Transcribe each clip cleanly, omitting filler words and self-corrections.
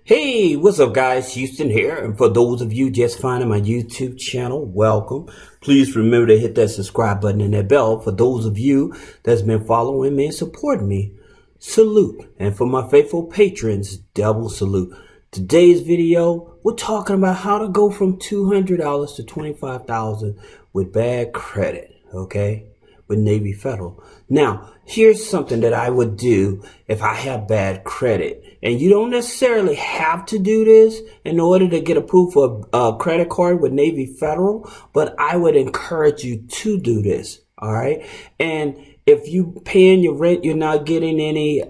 Hey, what's up guys? Houston here. And for those of you just finding my YouTube channel, welcome. Please remember to hit that subscribe button and that bell. For those of you that's been following me and supporting me, salute. And for my faithful patrons, double salute. Today's video, we're talking about how to go from $200 to $25,000 with bad credit, okay? With Navy Federal. Now, here's something that I would do if I have bad credit. And you don't necessarily have to do this in order to get approved for a credit card with Navy Federal, but I would encourage you to do this, all right? And if you paying your rent, you're not getting any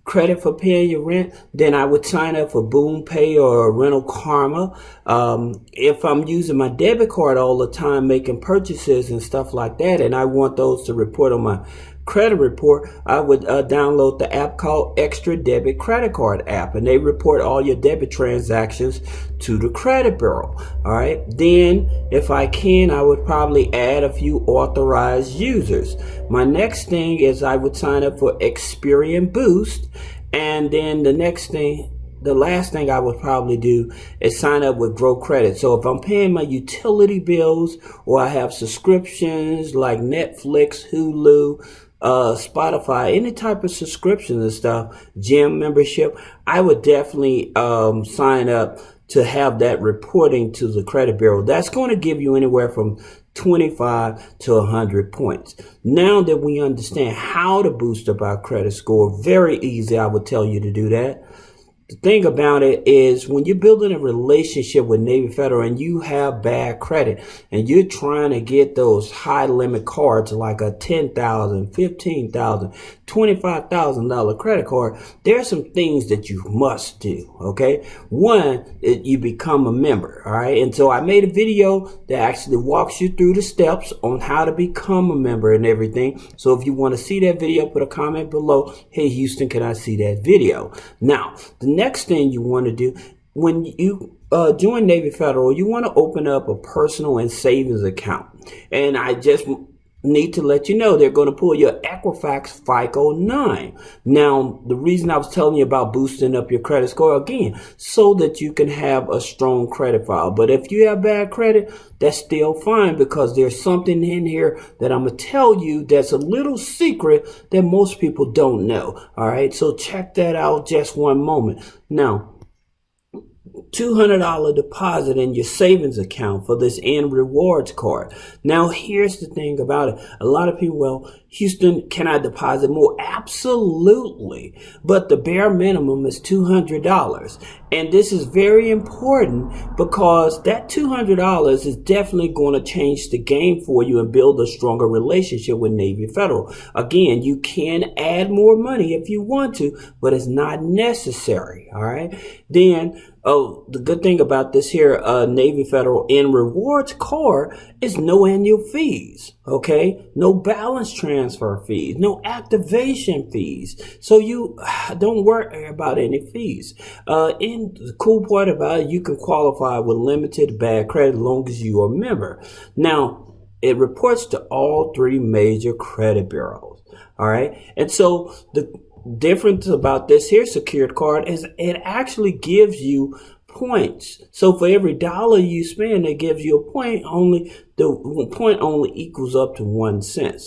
credit for paying your rent, then I would sign up for Boom Pay or Rental Karma. If I'm using my debit card all the time, making purchases and stuff like that, and I want those to report on my credit report, I would download the app called Extra Debit Credit Card app, and they report all your debit transactions to the credit bureau. All right. Then if I can, I would probably add a few authorized users. My next thing is I would sign up for Experian Boost. And then the last thing I would probably do is sign up with Grow Credit. So if I'm paying my utility bills or I have subscriptions like Netflix, Hulu, Spotify, any type of subscription and stuff, gym membership, I would definitely sign up to have that reporting to the credit bureau. That's going to give you anywhere from 25 to 100 points. Now that we understand how to boost up our credit score, very easy, I would tell you to do that. The thing about it is when you're building a relationship with Navy Federal and you have bad credit and you're trying to get those high limit cards like a $10,000, $15,000, $25,000 credit card, there are some things that you must do. Okay. One, you become a member. All right. And so I made a video that actually walks you through the steps on how to become a member and everything. So if you want to see that video, put a comment below. Hey, Houston, can I see that video? Now, the next thing you want to do when you join Navy Federal, you want to open up a personal and savings account. And I just need to let you know they're going to pull your Equifax FICO 9. Now, the reason I was telling you about boosting up your credit score, again, so that you can have a strong credit file. But if you have bad credit, that's still fine because there's something in here that I'm going to tell you that's a little secret that most people don't know. All right, so check that out just one moment. Now, $200 deposit in your savings account for this nRewards card. Now, here's the thing about it. A lot of people, well, Houston, can I deposit more? Absolutely. But the bare minimum is $200. And this is very important because that $200 is definitely going to change the game for you and build a stronger relationship with Navy Federal. Again, you can add more money if you want to, but it's not necessary. All right. Then, the good thing about this here Navy Federal nRewards card is no annual fees, okay? No balance transfer fees, no activation fees. So you don't worry about any fees. And the cool part about it, you can qualify with limited bad credit as long as you are a member. Now, it reports to all three major credit bureaus, all right? And so the difference about this here secured card is it actually gives you points. So for every dollar you spend, it gives you a point. Only the point only equals up to 1 cent.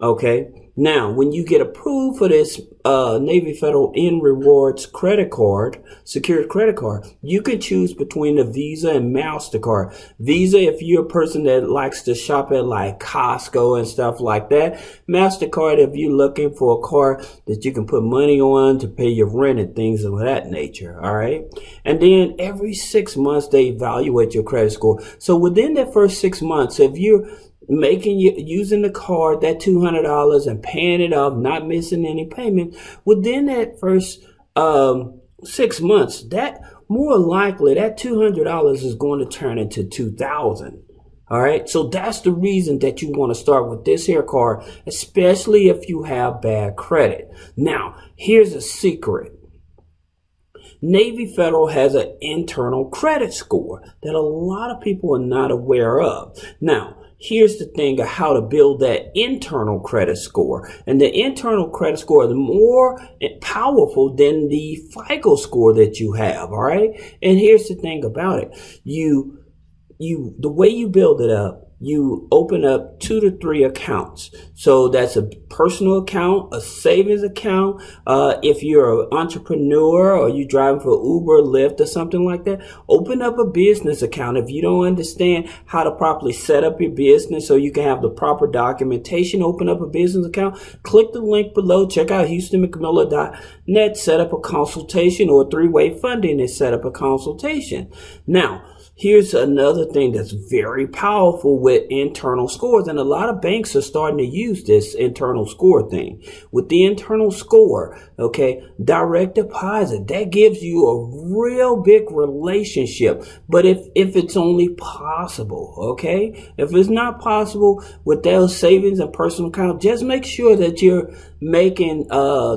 Okay. Now, when you get approved for this Navy Federal nRewards credit card, secured credit card, you can choose between the Visa and MasterCard. Visa, if you're a person that likes to shop at like Costco and stuff like that. MasterCard, if you're looking for a card that you can put money on to pay your rent and things of that nature. All right. And then every 6 months, they evaluate your credit score. So within that first 6 months, if you're using the card, that $200 and paying it off, not missing any payment, within that first 6 months, that more likely that $200 is going to turn into $2,000. All right. So that's the reason that you want to start with this here card, especially if you have bad credit. Now, here's a secret. Navy Federal has an internal credit score that a lot of people are not aware of. Now, here's the thing of how to build that internal credit score. And the internal credit score is more powerful than the FICO score that you have. All right. And here's the thing about it. The way you build it up, you open up 2 to 3 accounts. So that's a personal account, a savings account. If you're an entrepreneur or you're driving for Uber, Lyft, or something like that, open up a business account. If you don't understand how to properly set up your business so you can have the proper documentation, open up a business account. Click the link below. Check out HoustonMcMillan.net. Set up a consultation, or 3-way funding and set up a consultation. Now, here's another thing that's very powerful with internal scores, and a lot of banks are starting to use this internal score thing. With the internal score, okay, direct deposit, that gives you a real big relationship. But if it's only possible, okay, if it's not possible with those savings and personal accounts, just make sure that you're making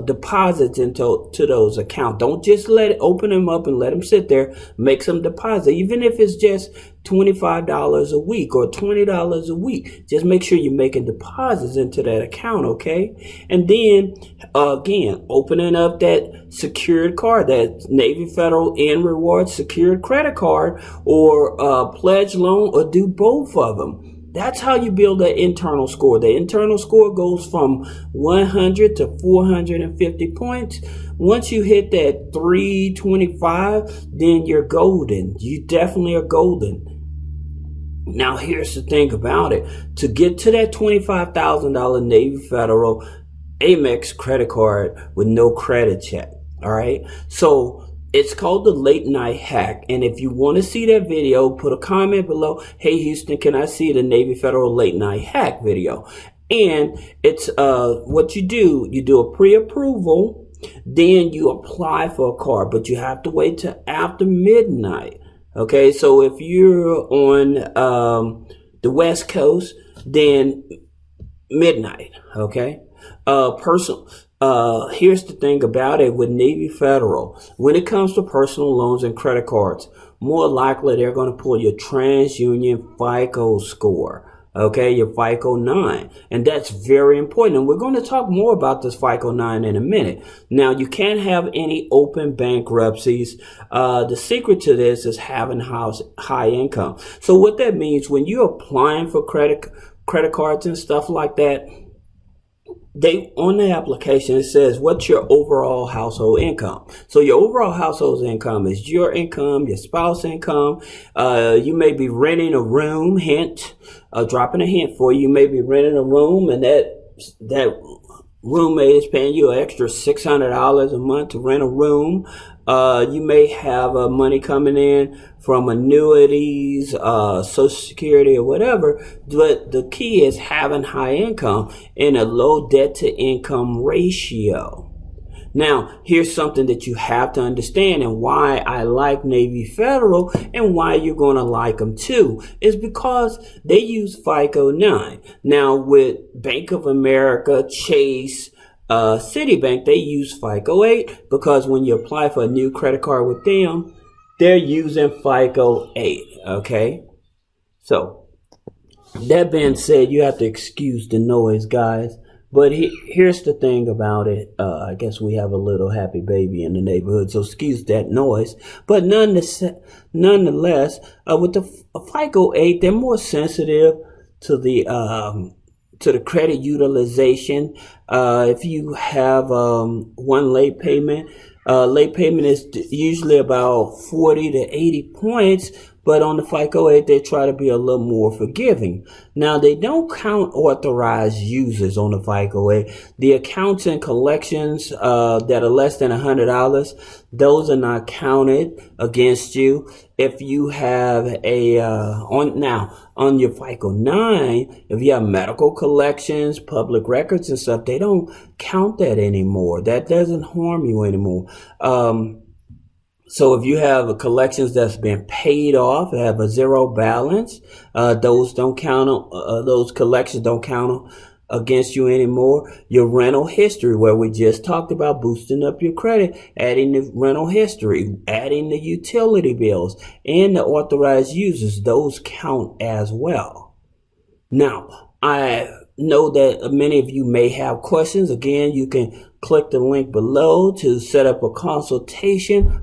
deposits into those accounts. Don't just open them up and let them sit there. Make some deposit, even if it's just $25 a week or $20 a week. Just make sure you're making deposits into that account, okay? And then again, opening up that secured card, that Navy Federal nRewards secured credit card, or pledge loan, or do both of them. That's how you build that internal score. The internal score goes from 100 to 450 points. Once you hit that 325, then you're golden. You definitely are golden. Now, here's the thing about it. To get to that $25,000 Navy Federal Amex credit card with no credit check, all right? So it's called the late night hack. And if you want to see that video, put a comment below. Hey, Houston, can I see the Navy Federal late night hack video? And it's what you do a pre-approval, then you apply for a card, but you have to wait till after midnight. Okay, so if you're on the West Coast, then midnight. Okay, here's the thing about it with Navy Federal. When it comes to personal loans and credit cards, more likely they're going to pull your TransUnion FICO score. Okay, your FICO 9. And that's very important. And we're going to talk more about this FICO 9 in a minute. Now, you can't have any open bankruptcies. The secret to this is having high income. So what that means, when you're applying for credit cards and stuff like that, on the application, it says, what's your overall household income? So your overall household income is your income, your spouse income. You may be renting a room, dropping a hint for you. You may be renting a room, and that roommate is paying you an extra $600 a month to rent a room. You may have money coming in from annuities, Social Security, or whatever. But the key is having high income and a low debt to income ratio. Now, here's something that you have to understand, and why I like Navy Federal and why you're going to like them too, is because they use FICO 9. Now, with Bank of America, Chase, Citibank, they use FICO 8, because when you apply for a new credit card with them, they're using FICO 8, okay? So, that being said, you have to excuse the noise, guys. But here's the thing about it. I guess we have a little happy baby in the neighborhood, so excuse that noise. But nonetheless, with the FICO 8, they're more sensitive to the credit utilization. If you have one late payment is usually about 40 to 80 points. But on the FICO 8, they try to be a little more forgiving. Now, they don't count authorized users on the FICO 8. The accounts and collections that are less than $100, those are not counted against you. If you have on your FICO 9, if you have medical collections, public records and stuff, they don't count that anymore. That doesn't harm you anymore. So if you have a collections that's been paid off, have a zero balance, those don't count. Those collections don't count against you anymore. Your rental history, where we just talked about boosting up your credit, adding the rental history, adding the utility bills, and the authorized users, those count as well. Now, I know that many of you may have questions. Again, you can click the link below to set up a consultation